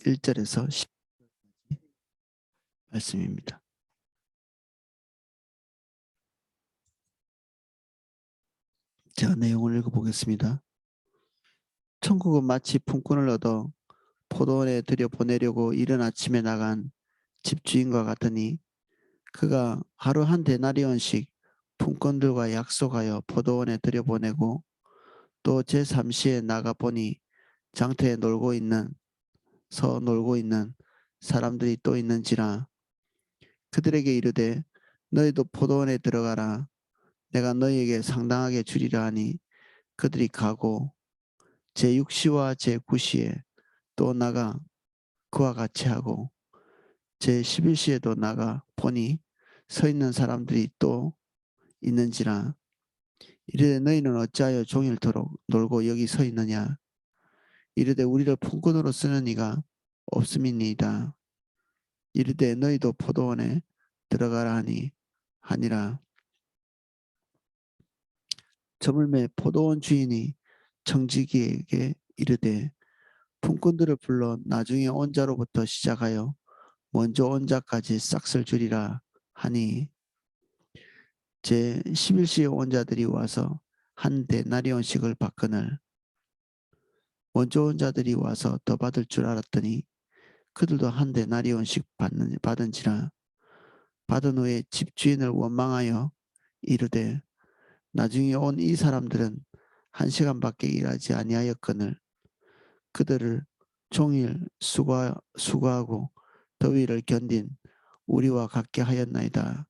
1절에서 10 말씀입니다. 제가 내용을 읽어보겠습니다. 천국은 마치 품꾼을 얻어 포도원에 들여보내려고 이른 아침에 나간 집주인과 같으니 그가 하루 한 데나리온씩 품꾼들과 약속하여 포도원에 들여보내고 또 제3시에 나가보니 장터에 놀고 있는 사람들이 또 있는지라. 그들에게 이르되 너희도 포도원에 들어가라. 내가 너희에게 상당하게 주리라 하니 그들이 가고 제6시와 제9시에 또 나가 그와 같이 하고 제11시에도 나가 보니 서 있는 사람들이 또 있는지라. 이르되 너희는 어찌하여 종일토록 놀고 여기 서 있느냐. 이르되 우리를 품꾼으로 쓰는 이가 없음이니이다. 이르되 너희도 포도원에 들어가라 하니라. 저물매 포도원 주인이 청지기에게 이르되 품꾼들을 불러 나중에 온 자로부터 시작하여 먼저 온 자까지 싹쓸 주리라 하니 제11시에 온 자들이 와서 한 데나리온씩을 받거늘 먼저 온 자들이 와서 더 받을 줄 알았더니 그들도 한 데나리온씩 받은지라. 받은 후에 집주인을 원망하여 이르되 나중에 온 이 사람들은 1시간밖에 일하지 아니하였거늘 그들을 종일 수고하고 더위를 견딘 우리와 같게 하였나이다.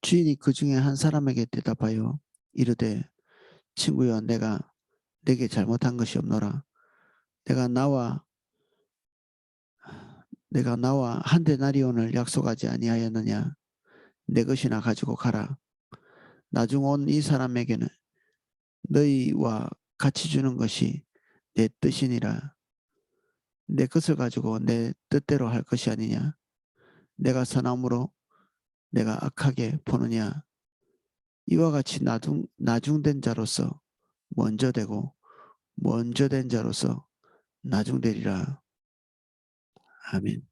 주인이 그 중에 한 사람에게 대답하여 이르되 친구여 내가 내게 잘못한 것이 없노라. 내가 나와 한 데나리온을 약속하지 아니하였느냐. 내 것이나 가지고 가라. 나중 온 이 사람에게는 너희와 같이 주는 것이 내 뜻이니라. 내 것을 가지고 내 뜻대로 할 것이 아니냐. 내가 선함으로 내가 악하게 보느냐. 이와 같이 나중된 자로서 먼저 되고 먼저 된 자로서 나중되리라. 아멘.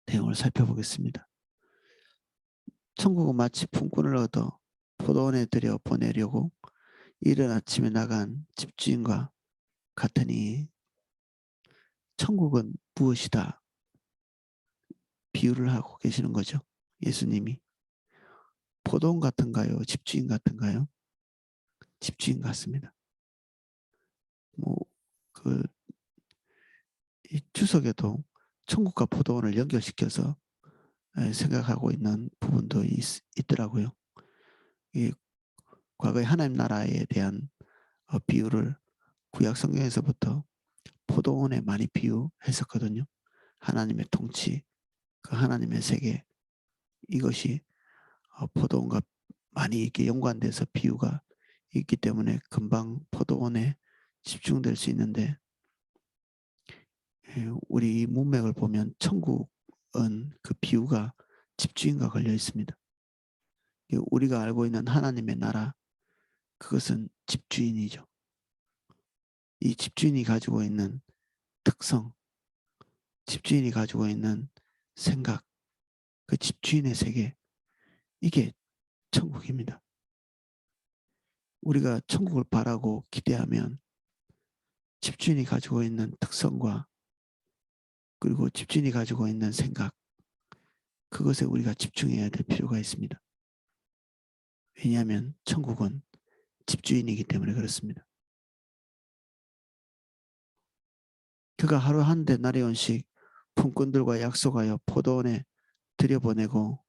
내용을 살펴보겠습니다. 천국은 마치 품꾼을 얻어 포도원에 들여 보내려고 이른 아침에 나간 집주인과 같으니 천국은 무엇이다? 비유를 하고 계시는 거죠. 예수님이. 포도원 같은가요? 집주인 같은가요? 집주인 같습니다. 이 추석에도 천국과 포도원을 연결시켜서 생각하고 있는 부분도 있더라고요. 이 과거의 하나님 나라에 대한 비유를 구약 성경에서부터 포도원에 많이 비유했었거든요. 하나님의 통치, 그 하나님의 세계, 이것이 포도원과 많이 이렇게 연관돼서 비유가 있기 때문에 금방 포도원에 집중될 수 있는데, 우리 문맥을 보면 천국은 그 비유가 집주인과 걸려 있습니다. 우리가 알고 있는 하나님의 나라, 그것은 집주인이죠. 이 집주인이 가지고 있는 특성, 집주인이 가지고 있는 생각, 그 집주인의 세계, 이게 천국입니다. 우리가 천국을 바라고 기대하면 집주인이 가지고 있는 특성과 그리고 집주인이 가지고 있는 생각, 그것에 우리가 집중해야 될 필요가 있습니다. 왜냐하면 천국은 집주인이기 때문에 그렇습니다. 그가 하루 한 데나리온씩 품꾼들과 약속하여 포도원에 들여보내고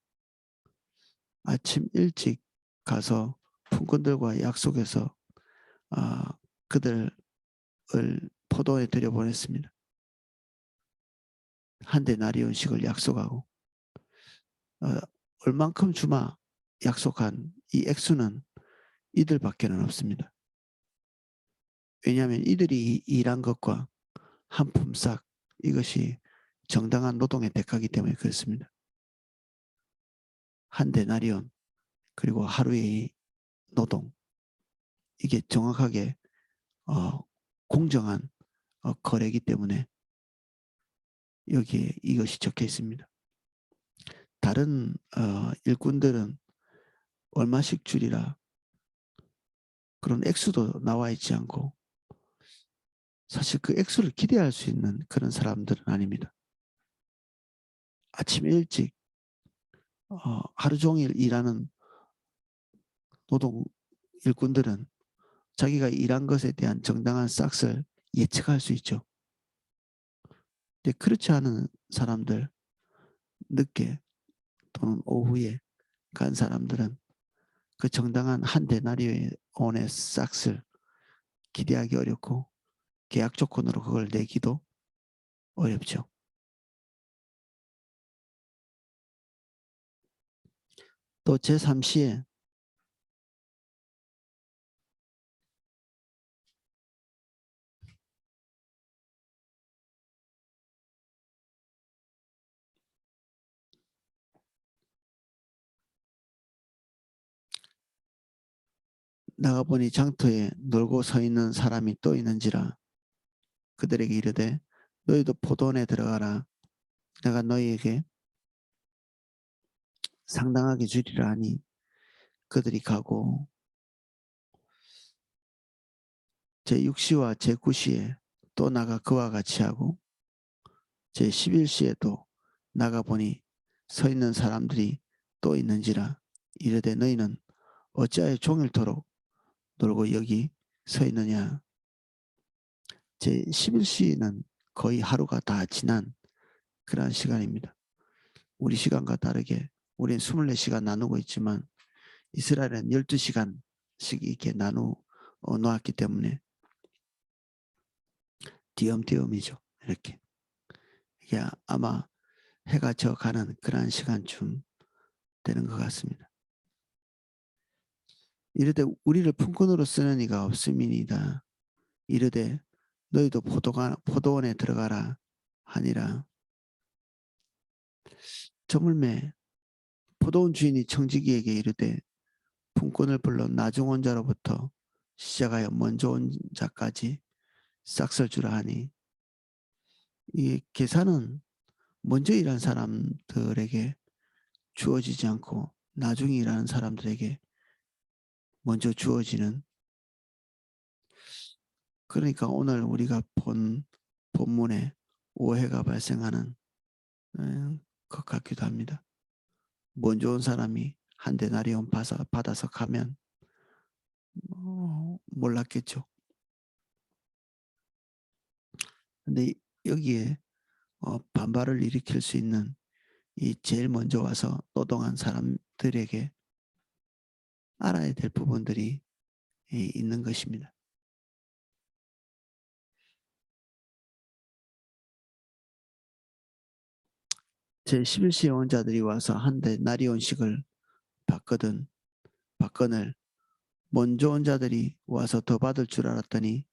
아침 일찍 가서 품꾼들과 약속해서 그들을 포도원에 들여보냈습니다. 한 데나리온씩을 약속하고 얼만큼 주마 약속한 이 액수는 이들밖에는 없습니다. 왜냐하면 이들이 일한 것과 한 품삯, 이것이 정당한 노동의 대가이기 때문에 그렇습니다. 한 데나리온, 그리고 하루의 노동, 이게 정확하게 공정한 거래이기 때문에 여기에 이것이 적혀 있습니다. 다른 일꾼들은 얼마씩 줄이라 그런 액수도 나와 있지 않고 사실 그 액수를 기대할 수 있는 그런 사람들은 아닙니다. 아침 일찍 하루 종일 일하는 노동 일꾼들은 자기가 일한 것에 대한 정당한 싹을 예측할 수 있죠. 근데 그렇지 않은 사람들, 늦게 또는 오후에 간 사람들은 그 정당한 한 데나리온의 싹을 기대하기 어렵고 계약 조건으로 그걸 내기도 어렵죠. 또 제3시에 나가보니 장터에 놀고 서 있는 사람이 또 있는지라 그들에게 이르되 너희도 포도원에 들어가라. 내가 너희에게 상당하게 주리라 하니 그들이 가고 제6시와 제9시에 또 나가 그와 같이 하고 제11시에도 나가보니 서 있는 사람들이 또 있는지라 이르되 너희는 어찌하여 종일토록 놀고 여기 서 있느냐. 제11시는 거의 하루가 다 지난 그러한 시간입니다. 우리 시간과 다르게 우리는 24시간 나누고 있지만 이스라엘은 12시간씩 이렇게 나누어 놓았기 때문에 띄엄띄엄이죠. 이렇게. 이게 아마 해가 져가는 그러한 시간쯤 되는 것 같습니다. 이르되 우리를 품꾼으로 쓰는 이가 없음이니이다. 이르되 너희도 포도원에 들어가라 하니라. 저물매 포도원 주인이 청지기에게 이르되 품꾼을 불러 나중 온 자로부터 시작하여 먼저 온 자까지 싹쓸 주라 하니 이 계산은 먼저 일한 사람들에게 주어지지 않고 나중에 일하는 사람들에게 먼저 주어지는, 그러니까 오늘 우리가 본 본문에 오해가 발생하는 것 같기도 합니다. 먼저 온 사람이 한 데나리온 받아서 가면 몰랐겠죠. 근데 여기에 반발을 일으킬 수 있는 이 제일 먼저 와서 노동한 사람들에게 알아야 될 부분들이 있는 것입니다. 제11시에 온 자들이 와서 한 데나리온씩을 받거늘 먼저 온 자들이 와서 더 받을 줄 알았더니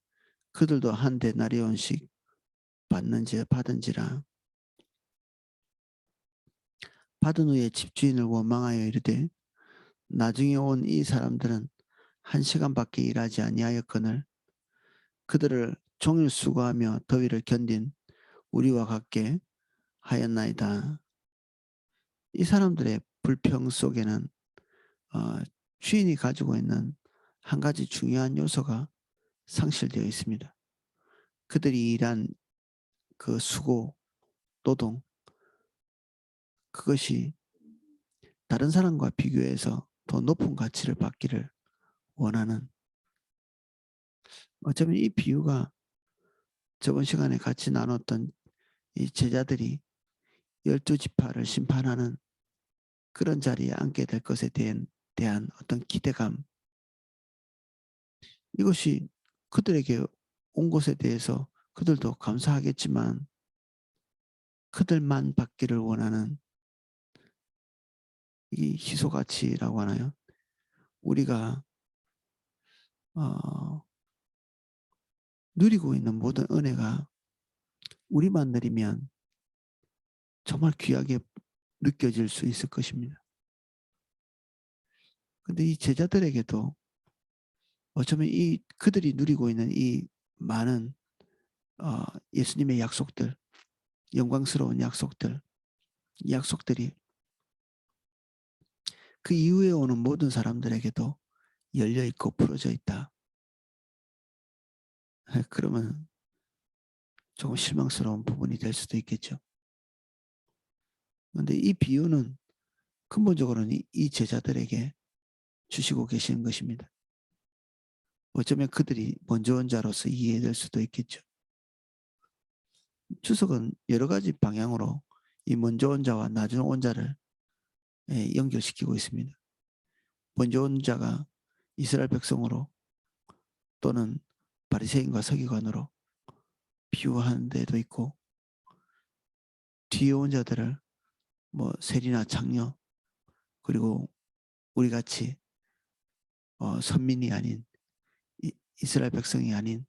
그들도 한 데나리온씩 받은지라. 받은 후에 집주인을 원망하여 이르되 나중에 온 이 사람들은 1시간밖에 일하지 아니하였거늘 그들을 종일 수고하며 더위를 견딘 우리와 같게 하였나이다. 이 사람들의 불평 속에는 주인이 가지고 있는 한 가지 중요한 요소가 상실되어 있습니다. 그들이 일한 그 수고, 노동, 그것이 다른 사람과 비교해서 더 높은 가치를 받기를 원하는, 어쩌면 이 비유가 저번 시간에 같이 나눴던 이 제자들이 12지파를 심판하는 그런 자리에 앉게 될 것에 대한 어떤 기대감, 이것이 그들에게 온 것에 대해서 그들도 감사하겠지만 그들만 받기를 원하는 이 희소가치라고 하나요? 우리가 누리고 있는 모든 은혜가 우리만 누리면 정말 귀하게 느껴질 수 있을 것입니다. 근데 이 제자들에게도 어쩌면 이 그들이 누리고 있는 이 많은 예수님의 약속들, 영광스러운 약속들, 이 약속들이 그 이후에 오는 모든 사람들에게도 열려 있고 풀어져 있다. 그러면 조금 실망스러운 부분이 될 수도 있겠죠. 그런데 이 비유는 근본적으로는 이 제자들에게 주시고 계시는 것입니다. 어쩌면 그들이 먼저 온 자로서 이해될 수도 있겠죠. 주석은 여러 가지 방향으로 이 먼저 온 자와 나중 온 자를 연결시키고 있습니다. 먼저 온 자가 이스라엘 백성으로 또는 바리새인과 서기관으로 비유하는 데도 있고, 뒤에 온 자들을 뭐 세리나 장녀, 그리고 우리 같이 선민이 아닌 이스라엘 백성이 아닌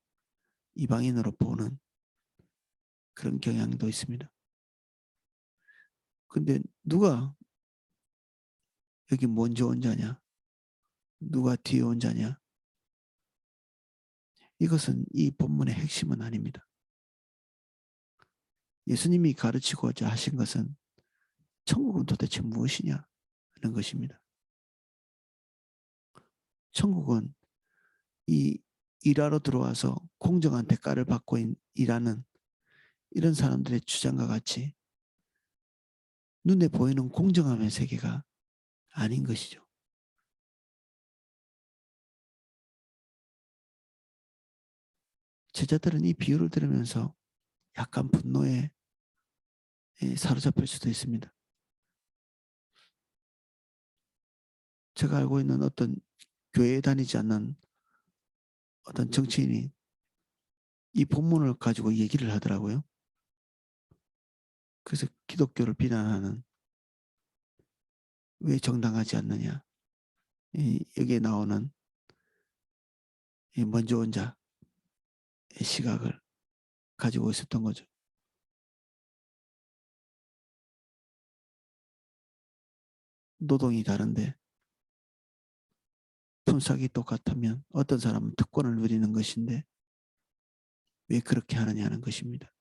이방인으로 보는 그런 경향도 있습니다. 근데 누가 여기 먼저 온 자냐, 누가 뒤에 온 자냐, 이것은 이 본문의 핵심은 아닙니다. 예수님이 가르치고자 하신 것은 천국은 도대체 무엇이냐 하는 것입니다. 천국은 이 일하러 들어와서 공정한 대가를 받고 일하는 이런 사람들의 주장과 같이 눈에 보이는 공정함의 세계가 아닌 것이죠. 제자들은 이 비유를 들으면서 약간 분노에 사로잡힐 수도 있습니다. 제가 알고 있는 어떤 교회에 다니지 않는 어떤 정치인이 이 본문을 가지고 얘기를 하더라고요. 그래서 기독교를 비난하는, 왜 정당하지 않느냐, 여기에 나오는 먼저 온 자의 시각을 가지고 있었던 거죠. 노동이 다른데 품삯이 똑같으면 어떤 사람은 특권을 누리는 것인데 왜 그렇게 하느냐는 것입니다.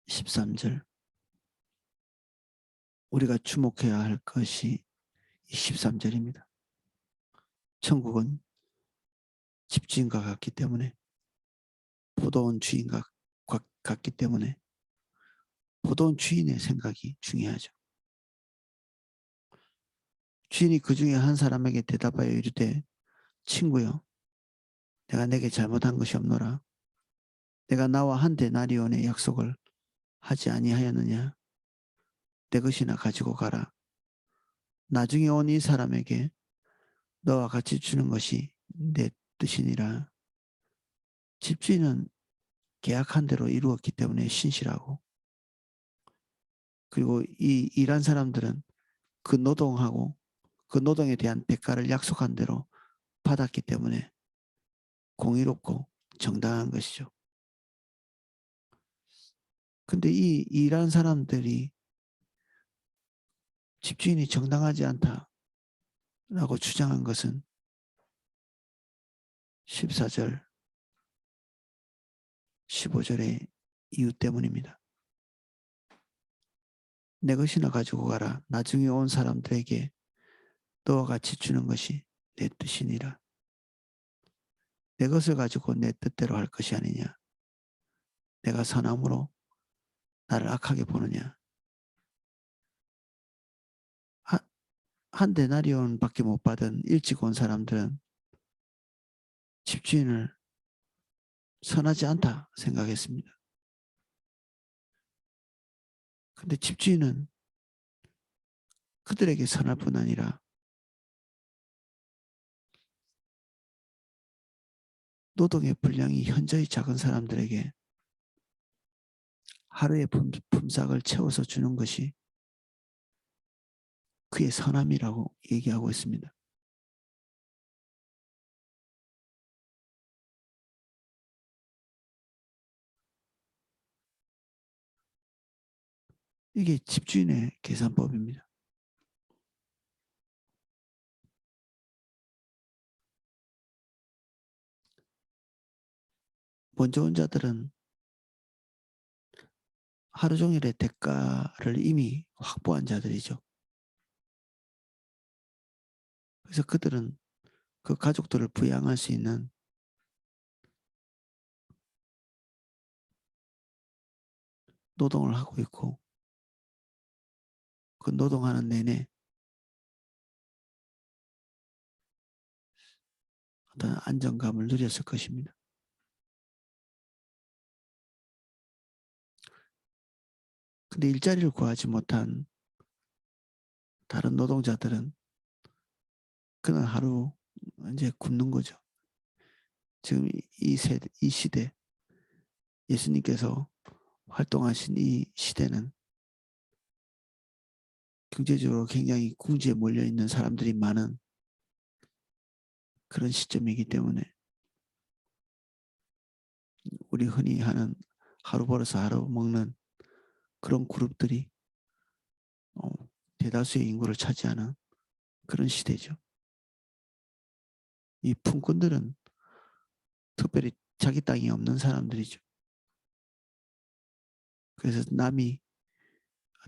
(13절) 우리가 주목해야 할 것이 13절입니다. 천국은 집주인과 같기 때문에, 포도원 주인과 같기 때문에 포도원 주인의 생각이 중요하죠. 주인이 그 중에 한 사람에게 대답하여 이르되, 친구여, 내가 내게 잘못한 것이 없노라. 내가 나와 한 데나리온의 약속을 하지 아니하였느냐? 내 것이나 가지고 가라. 나중에 온 이 사람에게 너와 같이 주는 것이 내 뜻이니라. 집주인은 계약한 대로 이루었기 때문에 신실하고, 그리고 이 일한 사람들은 그 노동하고 그 노동에 대한 대가를 약속한 대로 받았기 때문에 공의롭고 정당한 것이죠. 근데 이 일한 사람들이 집주인이 정당하지 않다라고 주장한 것은 14절, 15절의 이유 때문입니다. 내 것이나 가지고 가라. 나중에 온 사람들에게 너와 같이 주는 것이 내 뜻이니라. 내 것을 가지고 내 뜻대로 할 것이 아니냐. 내가 선함으로 나를 악하게 보느냐. 한 데나리온밖에 못 받은 일찍 온 사람들은 집주인을 선하지 않다 생각했습니다. 근데 집주인은 그들에게 선할 뿐 아니라 노동의 분량이 현저히 작은 사람들에게 하루의 품삯을 채워서 주는 것이 그의 선함이라고 얘기하고 있습니다. 이게 집주인의 계산법입니다. 먼저 온 자들은 하루 종일의 대가를 이미 확보한 자들이죠. 그래서 그들은 그 가족들을 부양할 수 있는 노동을 하고 있고, 그 노동하는 내내 어떤 안정감을 누렸을 것입니다. 근데 일자리를 구하지 못한 다른 노동자들은 그날 하루 이제 굶는 거죠. 지금 이 시대, 예수님께서 활동하신 이 시대는 경제적으로 굉장히 궁지에 몰려 있는 사람들이 많은 그런 시점이기 때문에 우리 흔히 하는 하루 벌어서 하루 먹는 그런 그룹들이 대다수의 인구를 차지하는 그런 시대죠. 이 품꾼들은 특별히 자기 땅이 없는 사람들이죠. 그래서 남이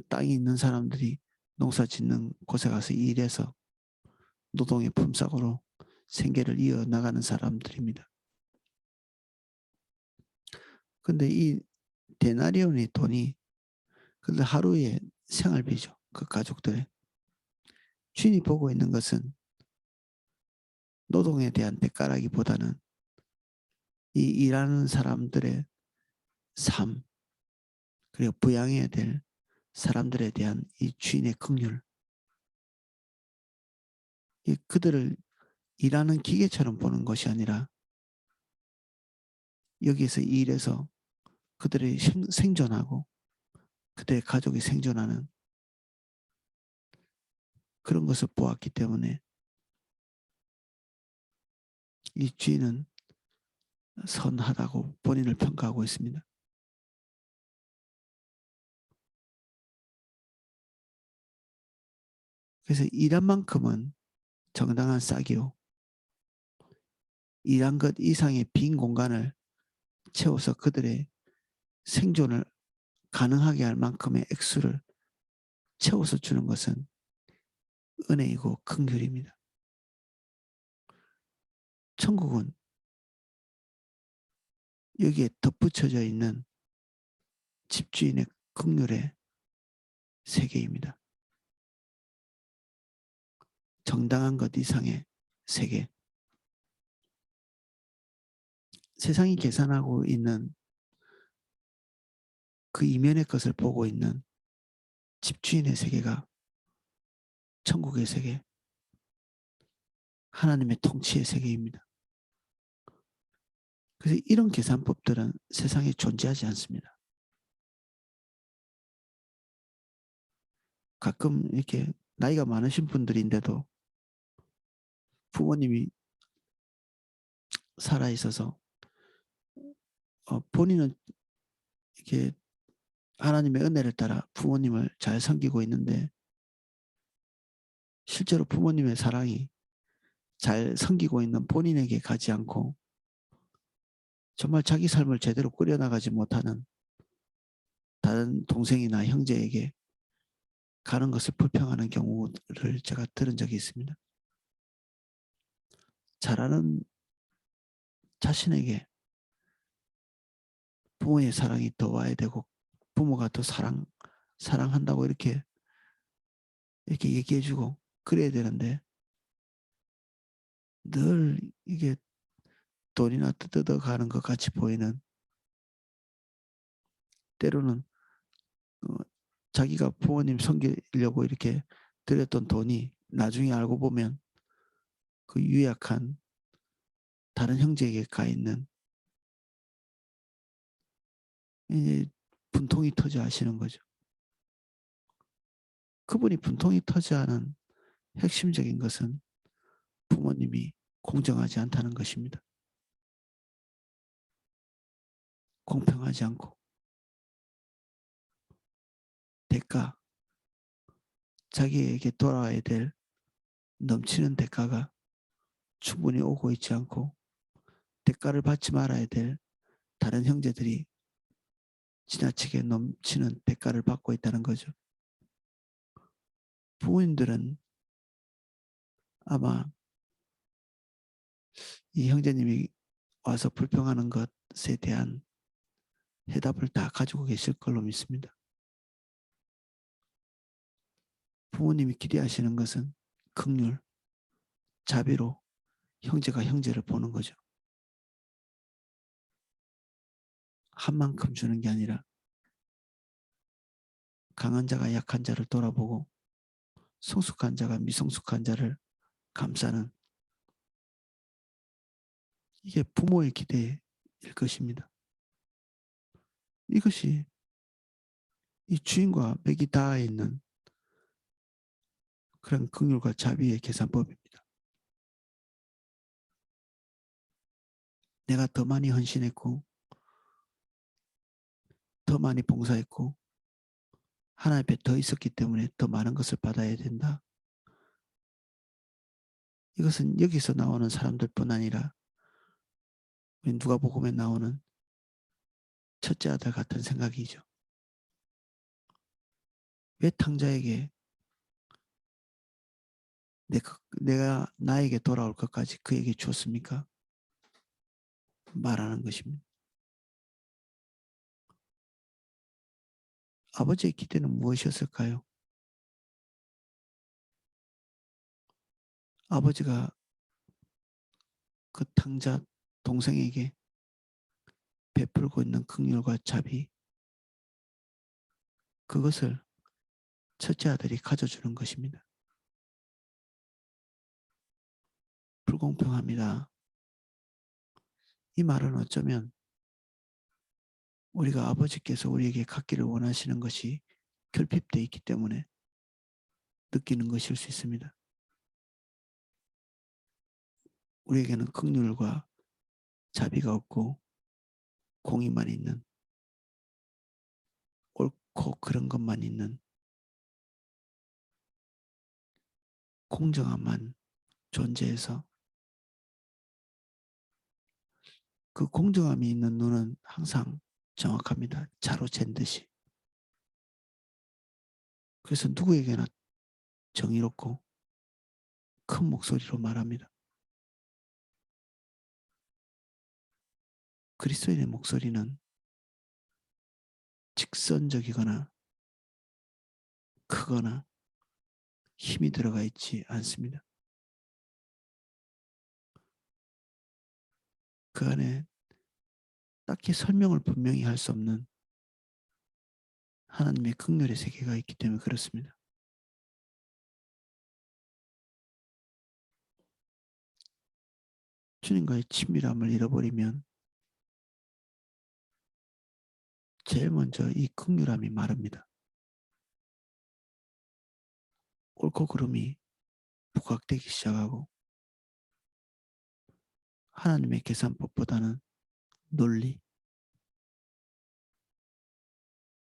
땅이 있는 사람들이 농사 짓는 곳에 가서 일해서 노동의 품삯으로 생계를 이어나가는 사람들입니다. 근데 이 데나리온의 돈이 그들 하루의 생활비죠. 그 가족들의. 주인이 보고 있는 것은 노동에 대한 대가라기보다는 이 일하는 사람들의 삶, 그리고 부양해야 될 사람들에 대한 이 주인의 긍휼, 이 그들을 일하는 기계처럼 보는 것이 아니라 여기서 일해서 그들이 생존하고 그들의 가족이 생존하는 그런 것을 보았기 때문에 이 주인은 선하다고 본인을 평가하고 있습니다. 그래서 일한 만큼은 정당한 싹이요. 일한 것 이상의 빈 공간을 채워서 그들의 생존을 가능하게 할 만큼의 액수를 채워서 주는 것은 은혜이고 긍휼입니다. 천국은 여기에 덧붙여져 있는 집주인의 긍휼의 세계입니다. 정당한 것 이상의 세계. 세상이 계산하고 있는 그 이면의 것을 보고 있는 집주인의 세계가 천국의 세계, 하나님의 통치의 세계입니다. 그래서 이런 계산법들은 세상에 존재하지 않습니다. 가끔 이렇게 나이가 많으신 분들인데도 부모님이 살아있어서 본인은 이렇게 하나님의 은혜를 따라 부모님을 잘 섬기고 있는데 실제로 부모님의 사랑이 잘 섬기고 있는 본인에게 가지 않고 정말 자기 삶을 제대로 꾸려나가지 못하는 다른 동생이나 형제에게 가는 것을 불평하는 경우를 제가 들은 적이 있습니다. 잘하는 자신에게 부모의 사랑이 더 와야 되고 부모가 더 사랑한다고 이렇게 얘기해주고 그래야 되는데 늘 이게 돈이나 뜯어가는 것 같이 보이는, 때로는 자기가 부모님 섬기려고 이렇게 들였던 돈이 나중에 알고 보면 그 유약한 다른 형제에게 가 있는, 이제 분통이 터져 하시는 거죠. 그분이 분통이 터져 하는 핵심적인 것은 부모님이 공정하지 않다는 것입니다. 공평하지 않고 대가, 자기에게 돌아와야 될 넘치는 대가가 충분히 오고 있지 않고 대가를 받지 말아야 될 다른 형제들이 지나치게 넘치는 대가를 받고 있다는 거죠. 부모님들은 아마 이 형제님이 와서 불평하는 것에 대한 해답을 다 가지고 계실 걸로 믿습니다. 부모님이 기대하시는 것은 긍휼, 자비로 형제가 형제를 보는 거죠. 한 만큼 주는 게 아니라 강한 자가 약한 자를 돌아보고 성숙한 자가 미성숙한 자를 감싸는, 이게 부모의 기대일 것입니다. 이것이 이 주인과 맥이 닿아 있는 그런 긍휼과 자비의 계산법입니다. 내가 더 많이 헌신했고 더 많이 봉사했고 하나님 앞에 더 있었기 때문에 더 많은 것을 받아야 된다. 이것은 여기서 나오는 사람들뿐 아니라 누가복음에 나오는 첫째 아들 같은 생각이죠. 왜 탕자에게 내가 나에게 돌아올 것까지 그에게 줬습니까? 말하는 것입니다. 아버지의 기대는 무엇이었을까요? 아버지가 그 탕자 동생에게 베풀고 있는 긍휼과 자비, 그것을 첫째 아들이 가져주는 것입니다. 불공평합니다. 이 말은 어쩌면 우리가 아버지께서 우리에게 갖기를 원하시는 것이 결핍되어 있기 때문에 느끼는 것일 수 있습니다. 우리에게는 긍휼과 자비가 없고 공의만 있는, 옳고 그런 것만 있는, 공정함만 존재해서 그 공정함이 있는 눈은 항상 정확합니다. 자로 잰 듯이. 그래서 누구에게나 정의롭고 큰 목소리로 말합니다. 그리스도인의 목소리는 직선적이거나 크거나 힘이 들어가 있지 않습니다. 그 안에 딱히 설명을 분명히 할 수 없는 하나님의 긍휼의 세계가 있기 때문에 그렇습니다. 주님과의 친밀함을 잃어버리면 제일 먼저 이 긍휼함이 마릅니다. 옳고 그름이 부각되기 시작하고 하나님의 계산법보다는 논리,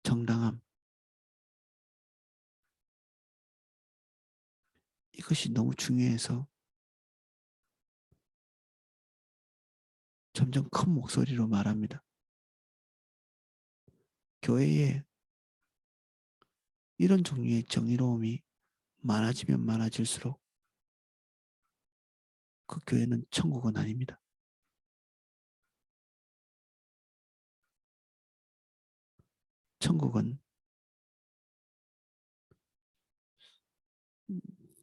정당함, 이것이 너무 중요해서 점점 큰 목소리로 말합니다. 교회에 이런 종류의 정의로움이 많아지면 많아질수록 그 교회는 천국은 아닙니다. 천국은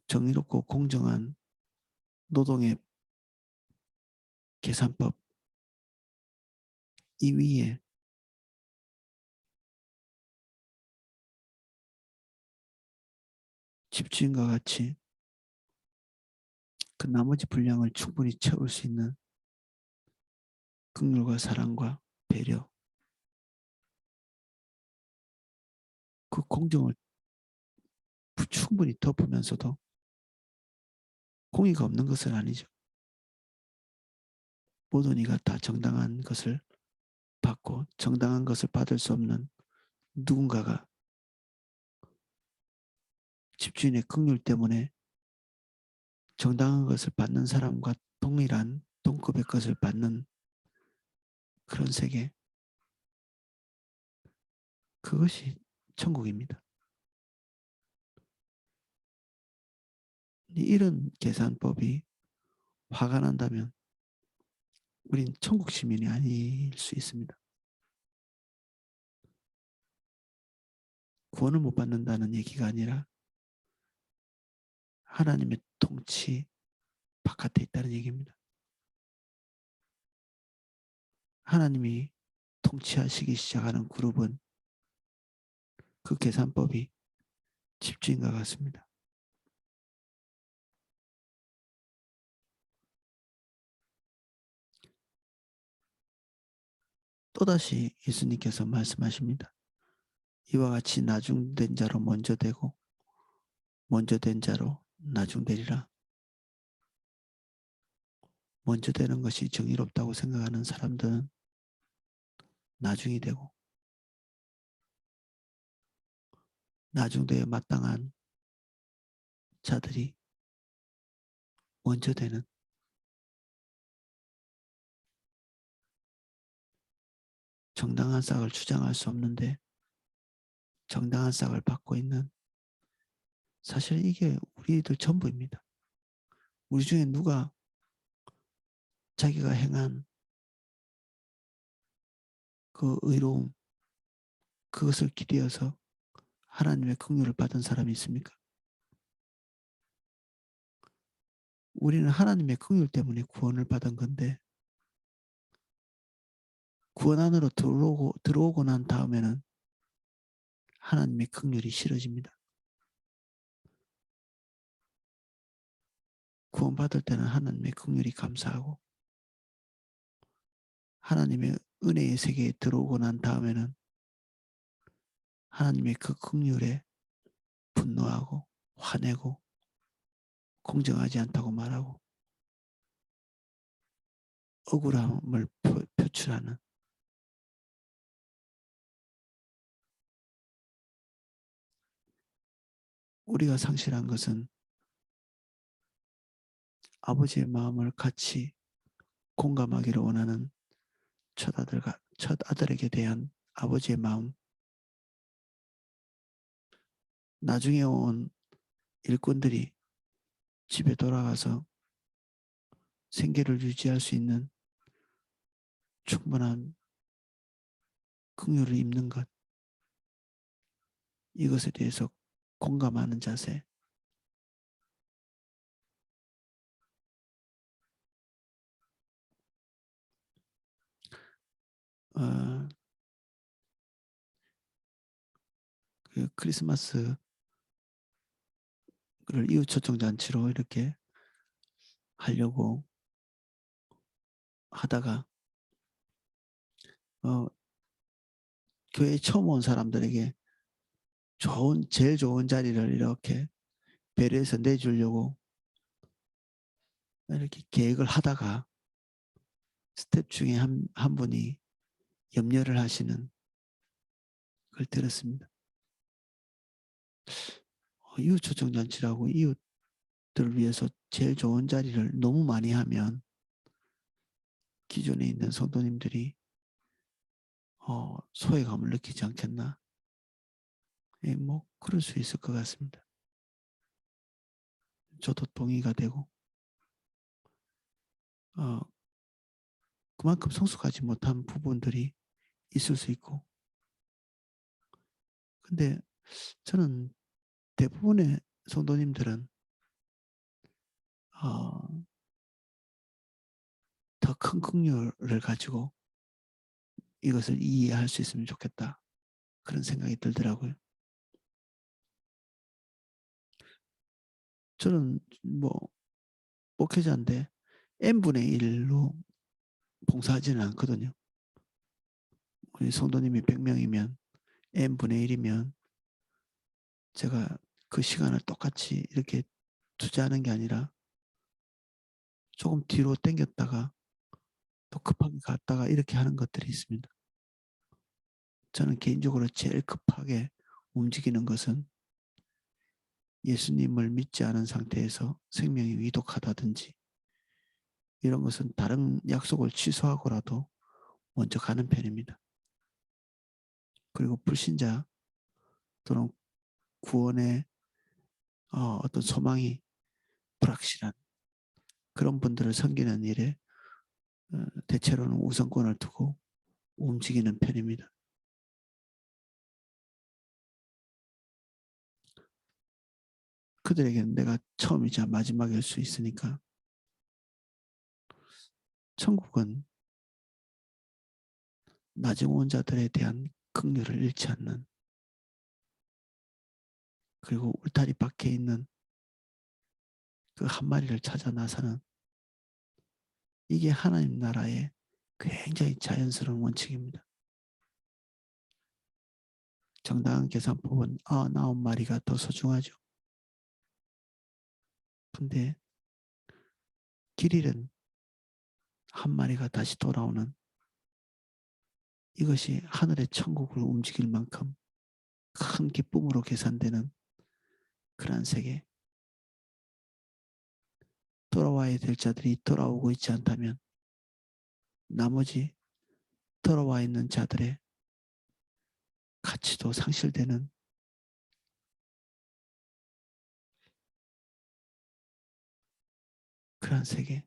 정의롭고 공정한 노동의 계산법 이 위에 집주인과 같이 그 나머지 분량을 충분히 채울 수 있는 긍휼과 사랑과 배려, 그 공정을 충분히 덮으면서도 공의가 없는 것은 아니죠. 모든 이가 다 정당한 것을 받고 정당한 것을 받을 수 없는 누군가가 집주인의 긍휼 때문에 정당한 것을 받는 사람과 동일한 동급의 것을 받는 그런 세계, 그것이 천국입니다. 이런 계산법이 화가 난다면 우린 천국 시민이 아닐 수 있습니다. 구원을 못 받는다는 얘기가 아니라 하나님의 통치 바깥에 있다는 얘기입니다. 하나님이 통치하시기 시작하는 그룹은 그 계산법이 집주인과 같습니다. 또다시 예수님께서 말씀하십니다. 이와 같이 나중된 자로 먼저 되고 먼저 된 자로 나중되리라. 먼저 되는 것이 정의롭다고 생각하는 사람들은 나중이 되고 나중되어 마땅한 자들이 먼저 되는, 정당한 싹을 주장할 수 없는데 정당한 싹을 받고 있는, 사실 이게 우리들 전부입니다. 우리 중에 누가 자기가 행한 그 의로움, 그것을 기대어서 하나님의 긍휼을 받은 사람이 있습니까? 우리는 하나님의 긍휼 때문에 구원을 받은 건데 구원 안으로 들어오고 난 다음에는 하나님의 긍휼이 싫어집니다. 구원받을 때는 하나님의 긍휼이 감사하고 하나님의 은혜의 세계에 들어오고 난 다음에는 하나님의 그 긍휼에 분노하고 화내고 공정하지 않다고 말하고 억울함을 표출하는, 우리가 상실한 것은 아버지의 마음을 같이 공감하기를 원하는 첫 아들에게 대한 아버지의 마음, 나중에 온 일꾼들이 집에 돌아가서 생계를 유지할 수 있는 충분한 긍휼을 입는 것, 이것에 대해서 공감하는 자세, 어, 그 크리스마스를 이웃 초청 잔치로 이렇게 하려고 하다가 교회에 처음 온 사람들에게 제일 좋은 자리를 이렇게 배려해서 내주려고 이렇게 계획을 하다가 스텝 중에 한 분이 염려를 하시는 걸 들었습니다. 이웃 초청 잔치라고 이웃들을 위해서 제일 좋은 자리를 너무 많이 하면 기존에 있는 성도님들이 소외감을 느끼지 않겠나? 예, 뭐 그럴 수 있을 것 같습니다. 저도 동의가 되고 그만큼 성숙하지 못한 부분들이 있을 수 있고, 근데 저는 대부분의 성도님들은 더 큰 긍휼을 가지고 이것을 이해할 수 있으면 좋겠다, 그런 생각이 들더라고요. 저는 뭐 목회자인데 n분의 1로 봉사하지는 않거든요. 우리 성도님이 100명이면 n분의 1이면 제가 그 시간을 똑같이 이렇게 투자하는 게 아니라 조금 뒤로 당겼다가 또 급하게 갔다가 이렇게 하는 것들이 있습니다. 저는 개인적으로 제일 급하게 움직이는 것은 예수님을 믿지 않은 상태에서 생명이 위독하다든지 이런 것은 다른 약속을 취소하고라도 먼저 가는 편입니다. 그리고 불신자 또는 구원의 어떤 소망이 불확실한 그런 분들을 섬기는 일에 대체로는 우선권을 두고 움직이는 편입니다. 그들에게는 내가 처음이자 마지막일 수 있으니까 천국은 나중 온 자들에 대한 긍휼을 잃지 않는 그리고 울타리 밖에 있는 그 한 마리를 찾아 나서는 이게 하나님 나라의 굉장히 자연스러운 원칙입니다. 정당한 계산법은 99마리가 더 소중하죠. 근데 길 잃은 한 마리가 다시 돌아오는 이것이 하늘의 천국을 움직일 만큼 큰 기쁨으로 계산되는 그러한 세계. 돌아와야 될 자들이 돌아오고 있지 않다면 나머지 돌아와 있는 자들의 가치도 상실되는 그러한 세계.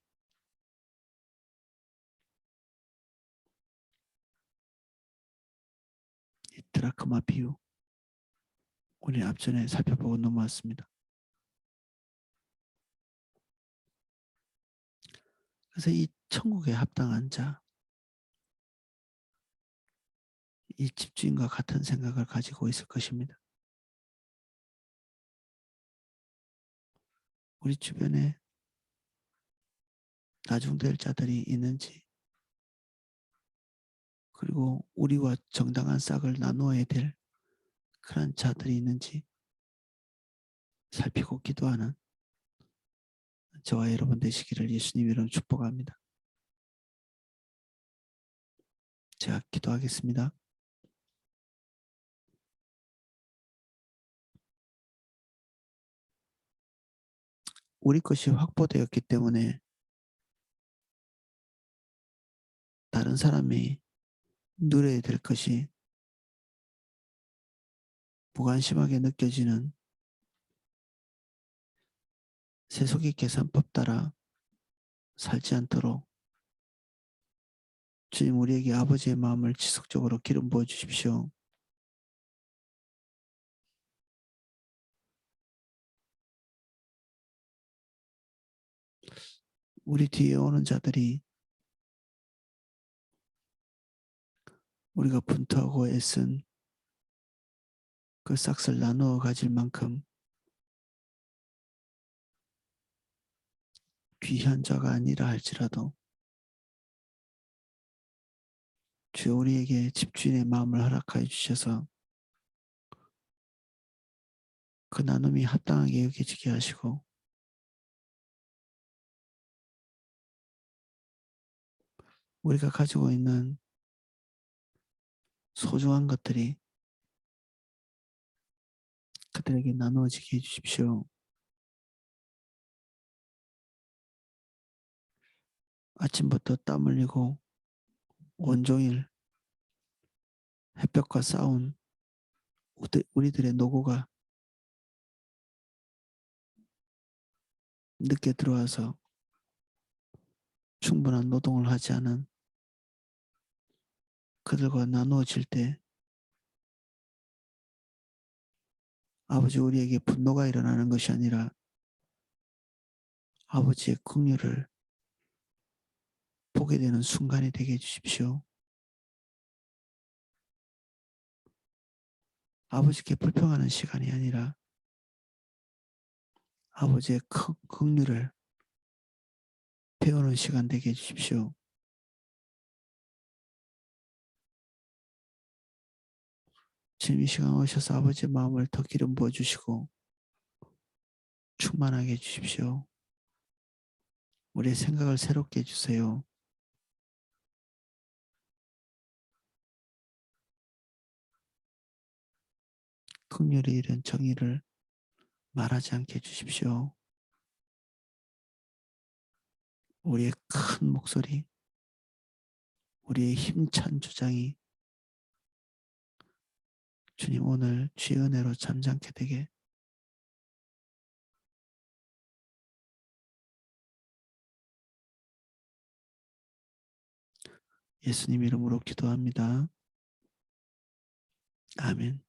이 드라크마 비유 오늘 앞전에 살펴보고 넘어왔습니다. 그래서 이 천국에 합당한 자, 이 집주인과 같은 생각을 가지고 있을 것입니다. 우리 주변에 나중될 자들이 있는지 그리고 우리와 정당한 싹을 나누어야 될 그런 자들이 있는지 살피고 기도하는 저와 여러분 되시기를 예수님 이름으로 축복합니다. 제가 기도하겠습니다. 우리 것이 확보되었기 때문에 다른 사람이 누려야 될 것이 무관심하게 느껴지는 세속의 계산법 따라 살지 않도록 주님 우리에게 아버지의 마음을 지속적으로 기름 부어 주십시오. 우리 뒤에 오는 자들이 우리가 분투하고 애쓴 그 싹을 나누어 가질 만큼 귀한 자가 아니라 할지라도 주여 우리에게 집주인의 마음을 허락하여 주셔서 그 나눔이 합당하게 여겨지게 하시고 우리가 가지고 있는 소중한 것들이 그들에게 나누어지게 해주십시오. 아침부터 땀 흘리고 온종일 햇볕과 싸운 우리들의 노고가 늦게 들어와서 충분한 노동을 하지 않은 그들과 나누어질 때 아버지 우리에게 분노가 일어나는 것이 아니라 아버지의 긍휼을 보게 되는 순간이 되게 해주십시오. 아버지께 불평하는 시간이 아니라 아버지의 긍휼을 배우는 시간 되게 해주십시오. 지금 이 시간 오셔서 아버지의 마음을 더 기름 부어주시고 충만하게 해주십시오. 우리의 생각을 새롭게 해주세요. 긍휼이 이른 정의를 말하지 않게 해주십시오. 우리의 큰 목소리, 우리의 힘찬 주장이 주님 오늘 주의 은혜로 잠잠케 되게 예수님 이름으로 기도합니다. 아멘.